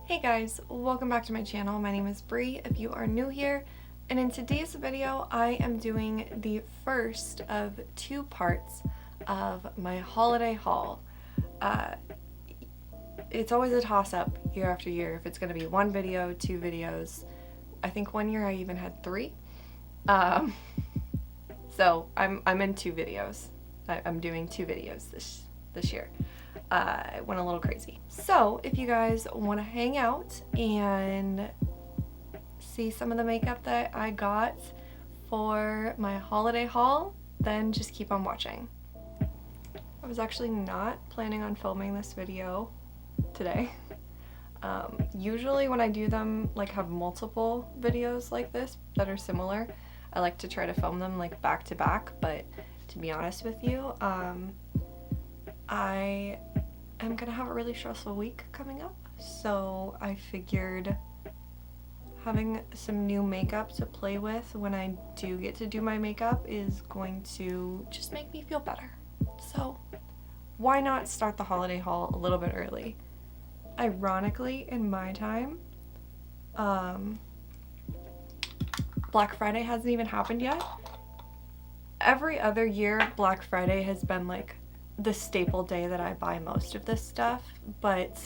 Hey guys, welcome back to my channel. My name is Bree if you are new here, and in today's video I am doing the first of two parts of my holiday haul. It's always a toss-up year after year if it's going to be one video, two videos. I think one year I even had three. So I'm in two videos. I'm doing two videos this year. I went a little crazy. So if you guys want to hang out and see some of the makeup that I got for my holiday haul, then just keep on watching. I was actually not planning on filming this video today. Usually when I do them, like have multiple videos like this that are similar, I like to try to film them like back to back, but to be honest with you, I am gonna have a really stressful week coming up, so I figured having some new makeup to play with when I do get to do my makeup is going to just make me feel better. So why not start the holiday haul a little bit early? Ironically, in my time, Black Friday hasn't even happened yet. Every other year, Black Friday has been like the staple day that I buy most of this stuff, but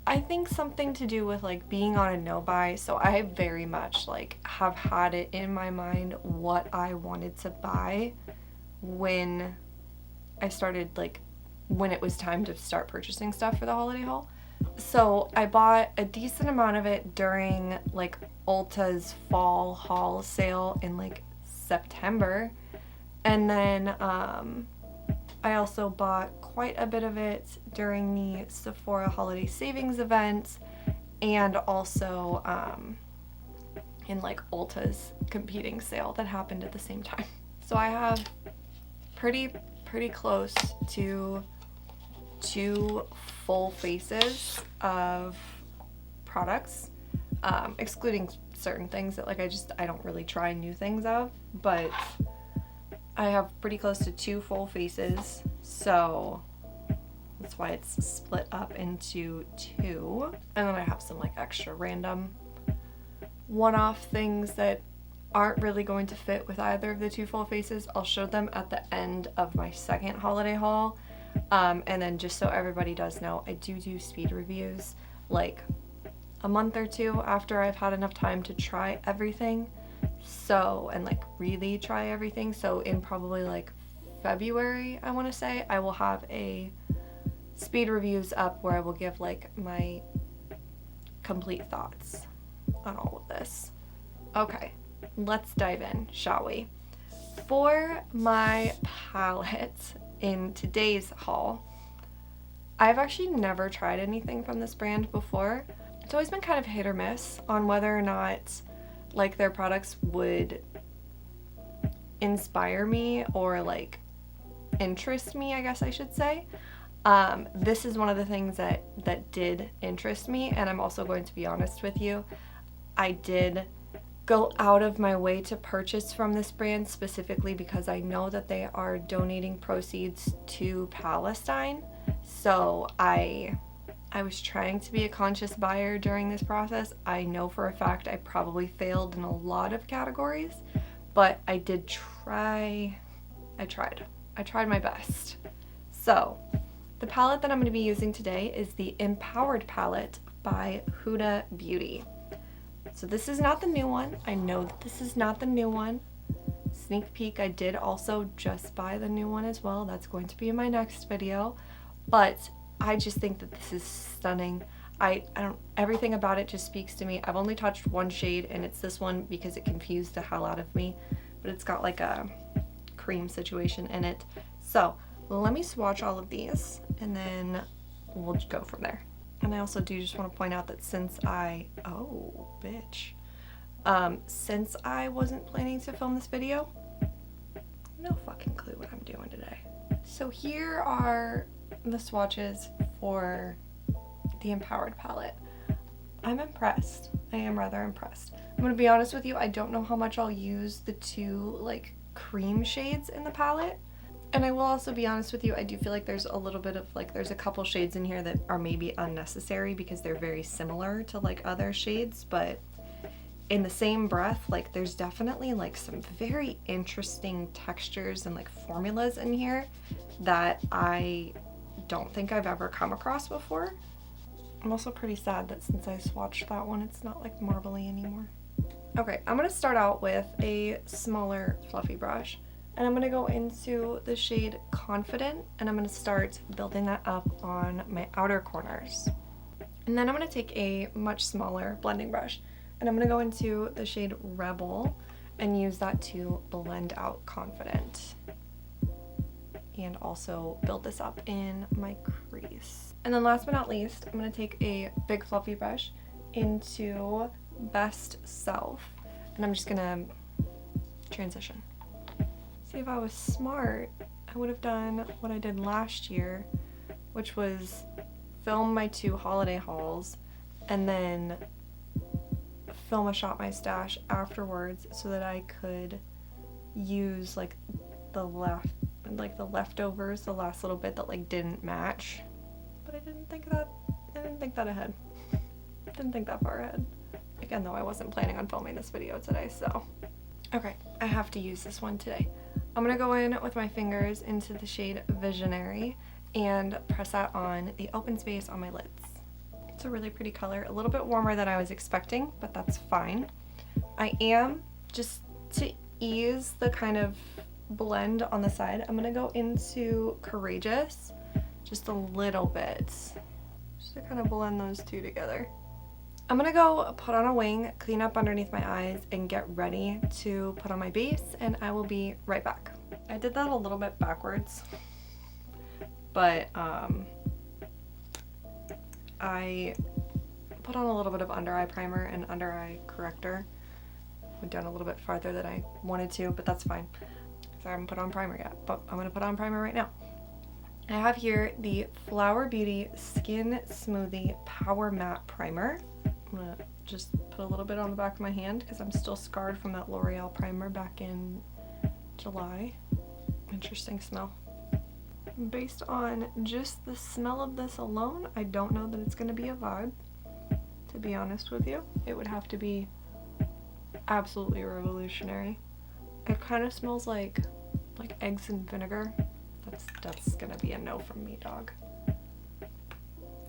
I think something to do with like being on a no buy, so I very much like have had it in my mind what I wanted to buy when I started, like when it was time to start purchasing stuff for the holiday haul. So I bought a decent amount of it during like Ulta's fall haul sale in like September, and then I also bought quite a bit of it during the Sephora holiday savings event, and also in like Ulta's competing sale that happened at the same time. So I have pretty close to 2 full faces of products, excluding certain things that like I don't really try new things of, but I have pretty close to 2 full faces, so that's why it's split up into 2. And then I have some like extra random one-off things that aren't really going to fit with either of the 2 full faces. I'll show them at the end of my second holiday haul. And then just so everybody does know, I do speed reviews like a month or 2 after I've had enough time to try everything. So, and like really try everything. So in probably like February, I want to say, I will have a speed reviews up where I will give like my complete thoughts on all of this. Okay, let's dive in, shall we? For my palette in today's haul, I've actually never tried anything from this brand before. It's always been kind of hit or miss on whether or not like their products would inspire me or like interest me, I guess I should say. This is one of the things that did interest me, and I'm also going to be honest with you, I did go out of my way to purchase from this brand specifically because I know that they are donating proceeds to Palestine. So I was trying to be a conscious buyer during this process. I know for a fact I probably failed in a lot of categories, but I did try. I tried my best. So the palette that I'm going to be using today is the Empowered palette by Huda Beauty. So this is not the new one. I know that this is not the new one. Sneak peek, I did also just buy the new one as well. That's going to be in my next video. But I just think that this is stunning. I don't, everything about it just speaks to me. I've only touched one shade, and it's this one because it confused the hell out of me. But it's got like a cream situation in it. So let me swatch all of these and then we'll go from there. And I also do just want to point out that since since I wasn't planning to film this video, no fucking clue what I'm doing today. So here are the swatches for the Empowered palette. I'm impressed. I am rather impressed. I'm gonna be honest with you, I don't know how much I'll use the 2 like cream shades in the palette. And I will also be honest with you, I do feel like there's a little bit of like, there's a couple shades in here that are maybe unnecessary because they're very similar to like other shades, but in the same breath, like there's definitely like some very interesting textures and like formulas in here that I don't think I've ever come across before. I'm also pretty sad that since I swatched that one, it's not like marbly anymore. Okay, I'm gonna start out with a smaller fluffy brush. And I'm gonna go into the shade Confident, and I'm gonna start building that up on my outer corners. And then I'm gonna take a much smaller blending brush, and I'm gonna go into the shade Rebel and use that to blend out Confident. And also build this up in my crease. And then last but not least, I'm gonna take a big fluffy brush into Best Self, and I'm just gonna transition. See, if I was smart, I would have done what I did last year, which was film my 2 holiday hauls and then film a Shop My Stash afterwards so that I could use like the leftovers, the last little bit that like didn't match. But I didn't think that ahead. Didn't think that far ahead. Again, though, I wasn't planning on filming this video today, so. Okay, I have to use this one today. I'm gonna go in with my fingers into the shade Visionary and press that on the open space on my lids. It's a really pretty color, a little bit warmer than I was expecting, but that's fine. I am, just to ease the kind of blend on the side, I'm gonna go into Courageous just a little bit, just to kind of blend those two together. I'm gonna go put on a wing, clean up underneath my eyes, and get ready to put on my base, and I will be right back. I did that a little bit backwards, but I put on a little bit of under eye primer and under eye corrector. Went down a little bit farther than I wanted to, but that's fine. So I haven't put on primer yet, but I'm gonna put on primer right now. I have here the Flower Beauty Skin Smoothie Power Matte Primer. I'm gonna just put a little bit on the back of my hand because I'm still scarred from that L'Oreal primer back in July. Interesting smell. Based on just the smell of this alone, I don't know that it's gonna be a vibe, to be honest with you. It would have to be absolutely revolutionary. It kind of smells like eggs and vinegar. That's gonna be a no from me, dog.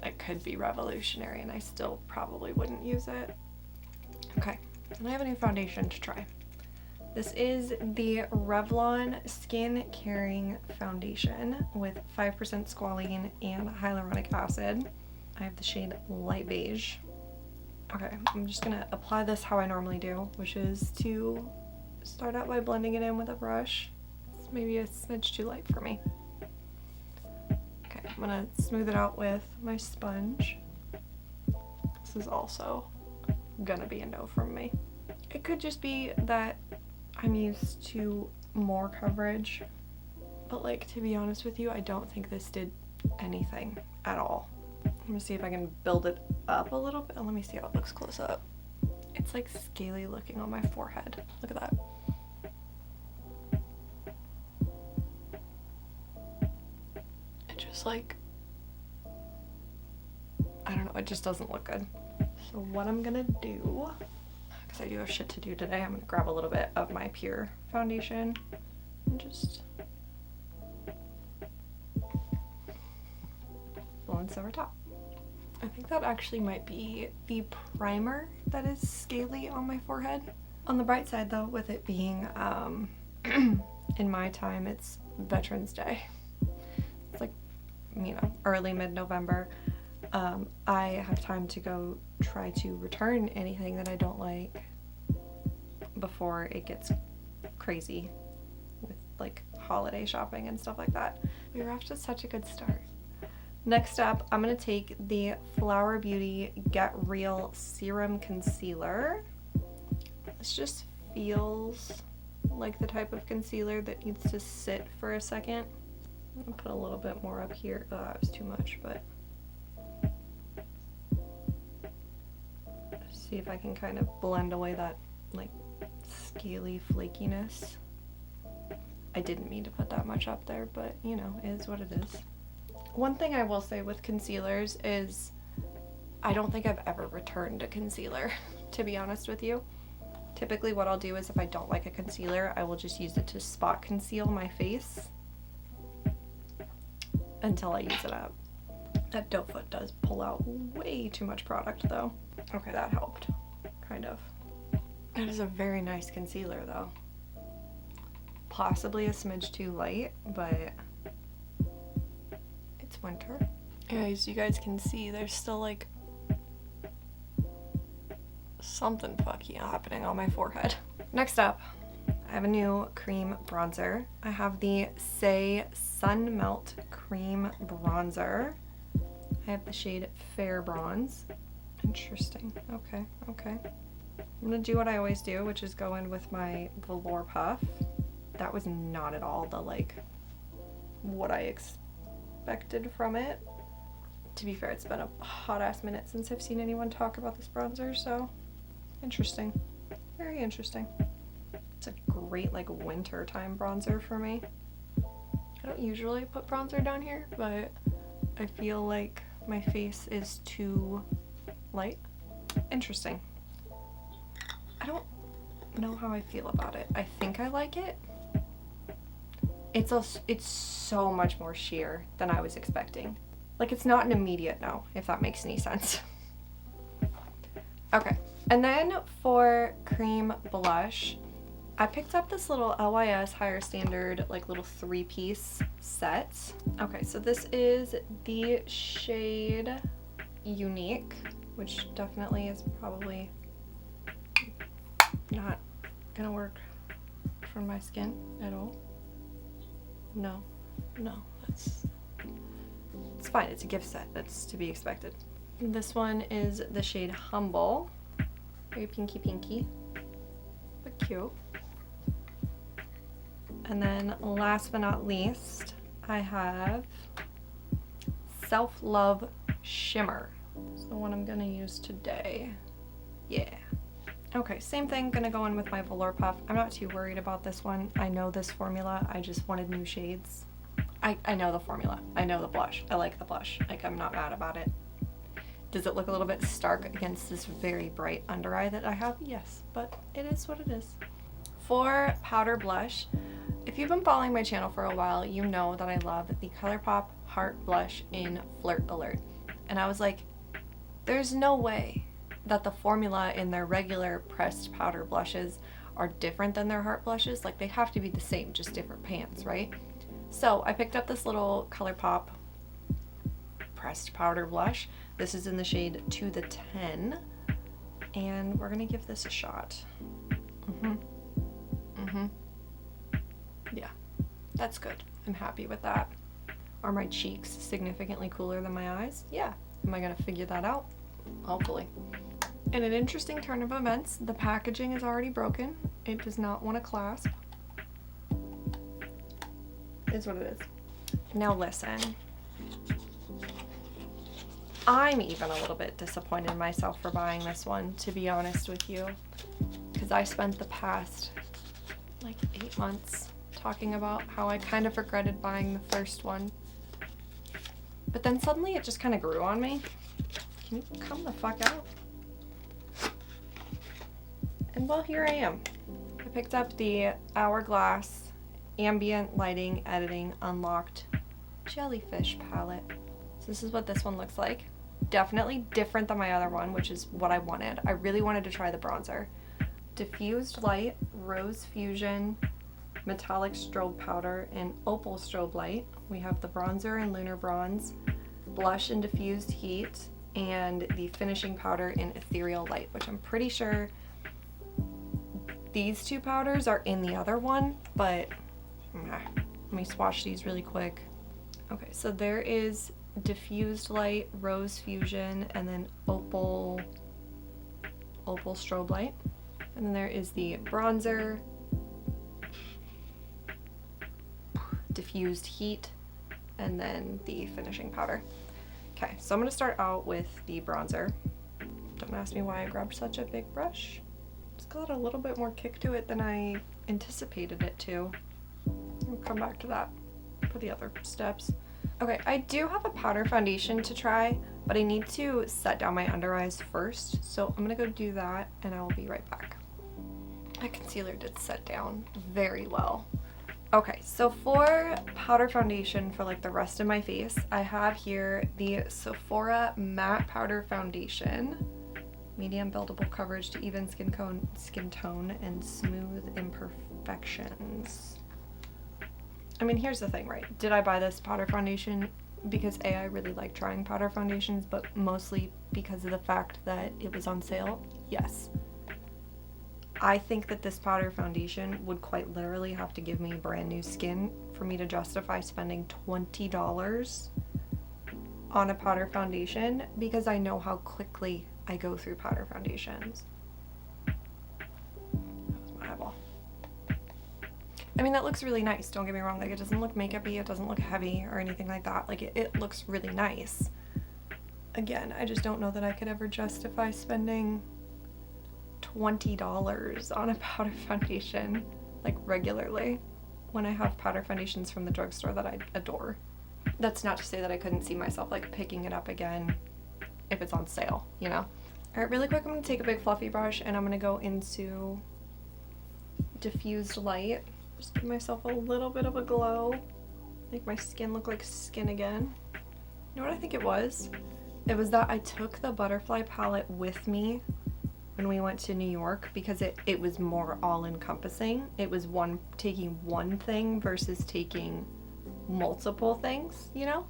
It could be revolutionary and I still probably wouldn't use it. Okay, and I have a new foundation to try. This is the Revlon Skin Caring Foundation with 5% squalene and hyaluronic acid. I have the shade Light Beige. Okay, I'm just gonna apply this how I normally do, which is to start out by blending it in with a brush. It's maybe a smidge too light for me. Okay, I'm gonna smooth it out with my sponge. This is also gonna be a no from me. It could just be that I'm used to more coverage, but like, to be honest with you, I don't think this did anything at all. I'm gonna see if I can build it up a little bit. Let me see how it looks close up. It's like scaly looking on my forehead. Look at that. It just like, I don't know, it just doesn't look good. So what I'm gonna do, because I do have shit to do today, I'm gonna grab a little bit of my Pure foundation and just blend over top. I think that actually might be the primer that is scaly on my forehead. On the bright side though, with it being, in my time, it's Veterans Day. It's like, you know, early mid-November. I have time to go try to return anything that I don't like before it gets crazy with like holiday shopping and stuff like that. We were off to such a good start. Next up, I'm going to take the Flower Beauty Get Real Serum Concealer. This just feels like the type of concealer that needs to sit for a second. I'm going to put a little bit more up here. Oh, that was too much, but see if I can kind of blend away that like scaly flakiness. I didn't mean to put that much up there, but you know, it is what it is. One thing I will say with concealers is I don't think I've ever returned a concealer, to be honest with you. Typically what I'll do is if I don't like a concealer, I will just use it to spot conceal my face until I use it up. That doe foot does pull out way too much product though. Okay, that helped, kind of. That is a very nice concealer though. Possibly a smidge too light, but it's winter. As you guys can see, there's still like something fucky happening on my forehead. Next up, I have a new cream bronzer. I have the Say Sun Melt Cream Bronzer. I have the shade Fair Bronze. Interesting. Okay, okay. I'm gonna do what I always do, which is go in with my velour puff. That was not at all the like what I expected from it. To be fair, it's been a hot ass minute since I've seen anyone talk about this bronzer, so interesting. Very interesting. It's a great like winter time bronzer for me. I don't usually put bronzer down here, but I feel like my face is too light. Interesting. I don't know how I feel about it. I think I like it. It's so much more sheer than I was expecting. Like, it's not an immediate no, if that makes any sense. Okay, and then for cream blush, I picked up this little LYS Higher Standard, like little 3-piece set. Okay, so this is the shade Unique, which definitely is probably not gonna work for my skin at all. No, it's fine. It's a gift set. That's to be expected. This one is the shade Humble. Very pinky, but cute. And then last but not least, I have Self Love Shimmer. It's the one I'm gonna use today. Yeah. Okay, same thing, gonna go in with my velour puff. I'm not too worried about this one. I know this formula, I just wanted new shades. I know the formula, I know the blush. I like the blush, like I'm not mad about it. Does it look a little bit stark against this very bright under eye that I have? Yes, but it is what it is. For powder blush, if you've been following my channel for a while, you know that I love the ColourPop Heart Blush in Flirt Alert. And I was like, there's no way that the formula in their regular pressed powder blushes are different than their heart blushes. Like, they have to be the same, just different pans, right? So I picked up this little ColourPop pressed powder blush. This is in the shade To the 10, and we're gonna give this a shot. Yeah, that's good. I'm happy with that. Are my cheeks significantly cooler than my eyes? Yeah. Am I gonna figure that out? Hopefully. In an interesting turn of events, the packaging is already broken. It does not want to clasp. Is what it is. Now listen. I'm even a little bit disappointed in myself for buying this one, to be honest with you. Because I spent the past like 8 months talking about how I kind of regretted buying the first one. But then suddenly it just kind of grew on me. Can you come the fuck out? And well, here I am. I picked up the Hourglass Ambient Lighting Editing Unlocked Jellyfish palette. So this is what this one looks like. Definitely different than my other one, which is what I wanted. I really wanted to try the bronzer. Diffused Light, Rose Fusion, Metallic Strobe Powder, and Opal Strobe Light. We have the bronzer in Lunar Bronze, Blush in Diffused Heat, and the finishing powder in Ethereal Light, which I'm pretty sure these two powders are in the other one, but let me swatch these really quick. Okay, so there is Diffused Light, Rose Fusion, and then Opal Strobe Light. And then there is the bronzer, Diffused Heat, and then the finishing powder. Okay, so I'm gonna start out with the bronzer. Don't ask me why I grabbed such a big brush. It's got a little bit more kick to it than I anticipated it to. We'll come back to that for the other steps. Okay, I do have a powder foundation to try, but I need to set down my under eyes first. So I'm gonna go do that and I will be right back. My concealer did set down very well. Okay, so for powder foundation for like the rest of my face, I have here the Sephora Matte Powder Foundation. Medium buildable coverage to even skin tone and smooth imperfections. I mean, here's the thing, right? Did I buy this powder foundation because A, I really like trying powder foundations, but mostly because of the fact that it was on sale? Yes. I think that this powder foundation would quite literally have to give me brand new skin for me to justify spending $20 on a powder foundation, because I know how quickly I go through powder foundations. That was my eyeball. I mean, that looks really nice, don't get me wrong. Like, it doesn't look makeup-y, it doesn't look heavy or anything like that. Like, it looks really nice. Again, I just don't know that I could ever justify spending $20 on a powder foundation, like, regularly, when I have powder foundations from the drugstore that I adore. That's not to say that I couldn't see myself, like, picking it up again if it's on sale, you know? All right, really quick, I'm gonna take a big fluffy brush and I'm gonna go into diffused light. Just give myself a little bit of a glow. Make my skin look like skin again. You know what I think it was? It was that I took the butterfly palette with me when we went to New York, because it was more all-encompassing. It was taking one thing versus taking multiple things, you know?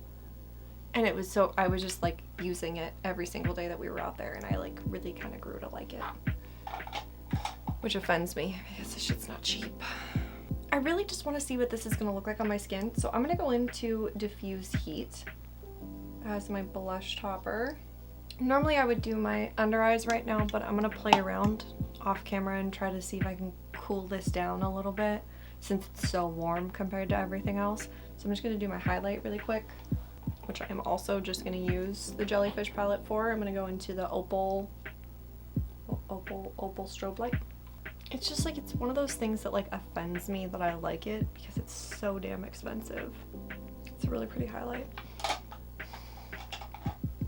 And it was so, I was just like using it every single day that we were out there, and I like really kind of grew to like it. Which offends me because this shit's not cheap. I really just want to see what this is going to look like on my skin, so I'm going to go into Diffuse Heat as my blush topper. Normally I would do my under eyes right now, but I'm going to play around off camera and try to see if I can cool this down a little bit since it's so warm compared to everything else. So I'm just going to do my highlight really quick, which I am also just going to use the Jellyfish palette for. I'm going to go into the Opal strobe light. It's just like, it's one of those things that like offends me that I like it because it's so damn expensive. It's a really pretty highlight.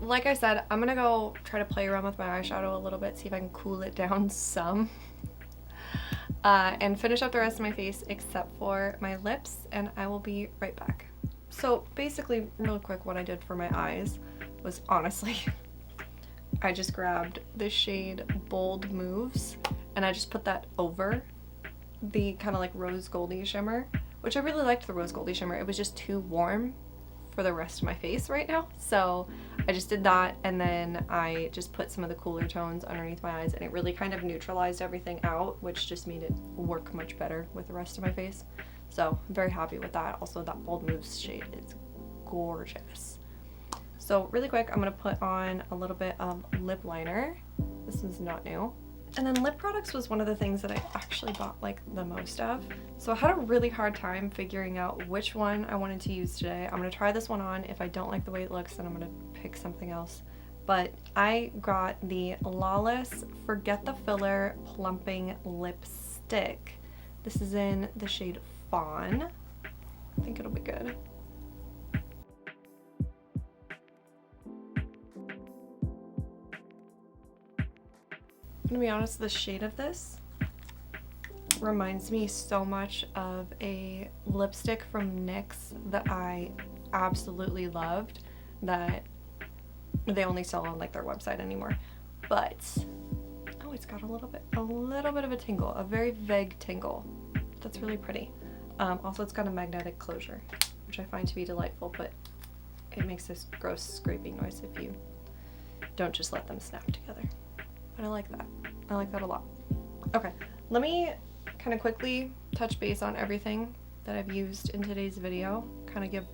Like I said, I'm gonna go try to play around with my eyeshadow a little bit, see if I can cool it down some. And finish up the rest of my face except for my lips, and I will be right back. So basically, real quick, what I did for my eyes was, honestly, I just grabbed the shade Bold Moves and I just put that over the kind of like rose goldy shimmer, which I really liked the rose goldy shimmer. It was just too warm for the rest of my face right now, so I just did that, and then I just put some of the cooler tones underneath my eyes, and it really kind of neutralized everything out, which just made it work much better with the rest of my face. So I'm very happy with that. Also, that Bold Moves shade is gorgeous. So really quick, I'm gonna put on a little bit of lip liner. This is not new. And then lip products was one of the things that I actually bought like the most of. So I had a really hard time figuring out which one I wanted to use today. I'm gonna try this one on. If I don't like the way it looks, then I'm gonna pick something else. But I got the Lawless Forget the Filler Plumping Lipstick. This is in the shade Fawn. I think it'll be good. To be honest, the shade of this reminds me so much of a lipstick from NYX that I absolutely loved, that they only sell on like their website anymore. But oh, it's got a little bit of a tingle, a very vague tingle. That's really pretty. Also, it's got a magnetic closure, which I find to be delightful, but it makes this gross scraping noise if you don't just let them snap together. But I like that. I like that a lot. Okay, let me kind of quickly touch base on everything that I've used in today's video. Kind of give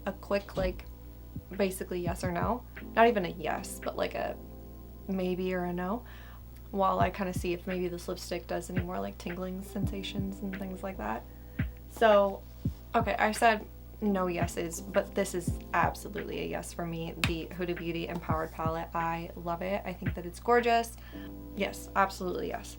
a quick, like, basically yes or no. Not even a yes, but like a maybe or a no. While I kind of see if maybe this lipstick does any more like tingling sensations and things like that. So, okay, I said no yeses, but this is absolutely a yes for me. The Huda Beauty Empowered Palette, I love it. I think that it's gorgeous. Yes, absolutely yes.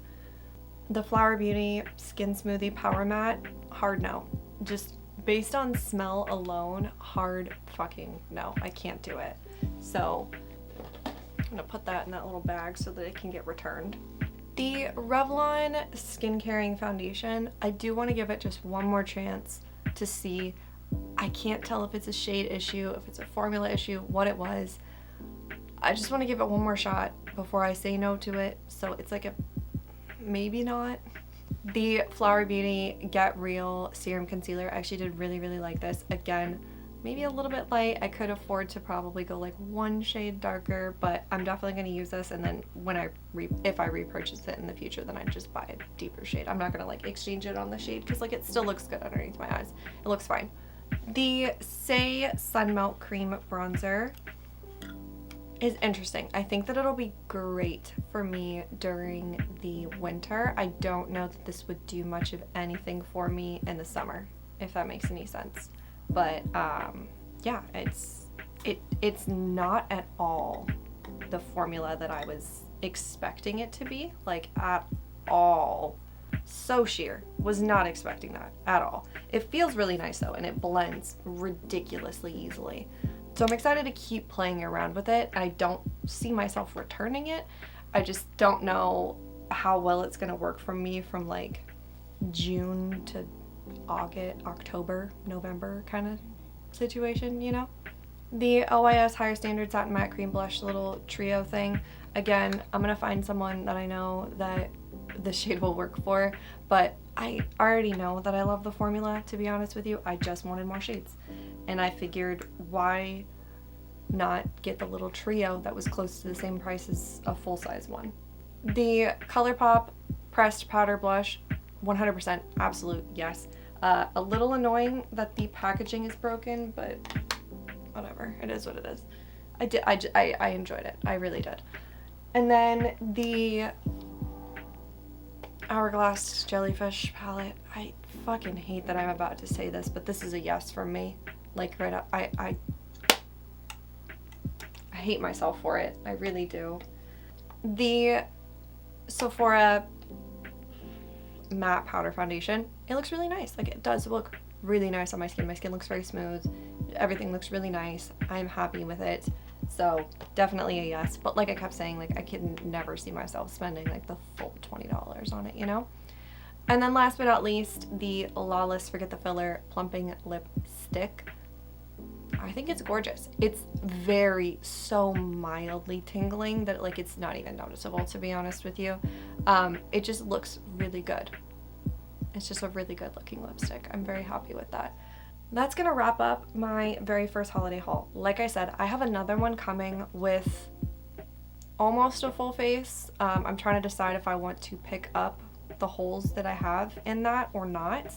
The Flower Beauty Skin Smoothie Power Matte, hard no. Just based on smell alone, hard fucking no, I can't do it. So I'm gonna put that in that little bag so that it can get returned. The Revlon Skin Caring Foundation, I do want to give it just one more chance to see. I can't tell if it's a shade issue, if it's a formula issue, what it was. I just want to give it one more shot before I say no to it. So it's like a maybe not. The Flower Beauty Get Real Serum Concealer, I actually did really, really like this. Again, maybe a little bit light. I could afford to probably go like one shade darker, but I'm definitely going to use this, and then when if I repurchase it in the future, then I just buy a deeper shade. I'm not going to like exchange it on the shade because like it still looks good underneath my eyes. It looks fine. The Say Sun Melt Cream Bronzer is interesting. I think that it'll be great for me during the winter. I don't know that this would do much of anything for me in the summer, if that makes any sense. But yeah, it's not at all the formula that I was expecting it to be, like at all. So sheer. Was not expecting that at all. It feels really nice though, and it blends ridiculously easily. So I'm excited to keep playing around with it. I don't see myself returning it. I just don't know how well it's gonna work for me from like June to August, October, November kind of situation, you know? The OIS Higher Standard Satin Matte Cream Blush little trio thing. Again, I'm gonna find someone that I know that the shade will work for, but I already know that I love the formula, to be honest with you. I just wanted more shades. And I figured, why not get the little trio that was close to the same price as a full-size one. The ColourPop Pressed Powder Blush, 100% absolute yes. A little annoying that the packaging is broken, but whatever, it is what it is. I enjoyed it, I really did. And then the Hourglass Jellyfish palette. I fucking hate that I'm about to say this, but this is a yes from me. Like right up, I hate myself for it. I really do. The Sephora Matte Powder Foundation. It looks really nice. Like it does look really nice on my skin. My skin looks very smooth. Everything looks really nice. I'm happy with it. So definitely a yes. But like I kept saying, like I can never see myself spending like the full $20 on it, you know? And then last but not least, the Lawless Forget the Filler Plumping Lipstick. I think it's gorgeous. It's so mildly tingling that like it's not even noticeable, to be honest with you. It just looks really good. It's just a really good looking lipstick. I'm very happy with that. That's gonna wrap up my very first holiday haul. Like I said, I have another one coming with almost a full face. I'm trying to decide if I want to pick up the holes that I have in that or not.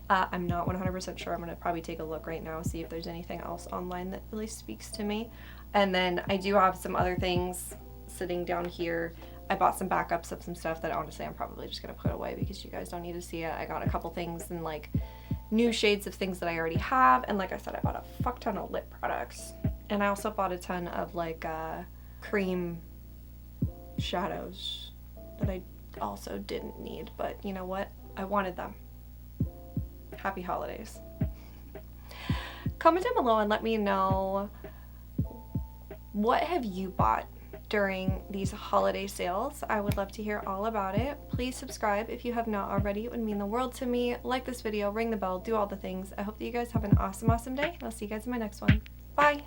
I'm not 100% sure. I'm going to probably take a look right now, see if there's anything else online that really speaks to me. And then I do have some other things sitting down here. I bought some backups of some stuff that honestly I'm probably just going to put away because you guys don't need to see it. I got a couple things and like new shades of things that I already have. And like I said, I bought a fuck ton of lip products. And I also bought a ton of like cream shadows that I also didn't need. But you know what? I wanted them. Happy holidays. Comment down below and let me know, what have you bought during these holiday sales? I would love to hear all about it. Please subscribe if you have not already. It would mean the world to me. Like this video, ring the bell, do all the things. I hope that you guys have an awesome day, and I'll see you guys in my next one. Bye!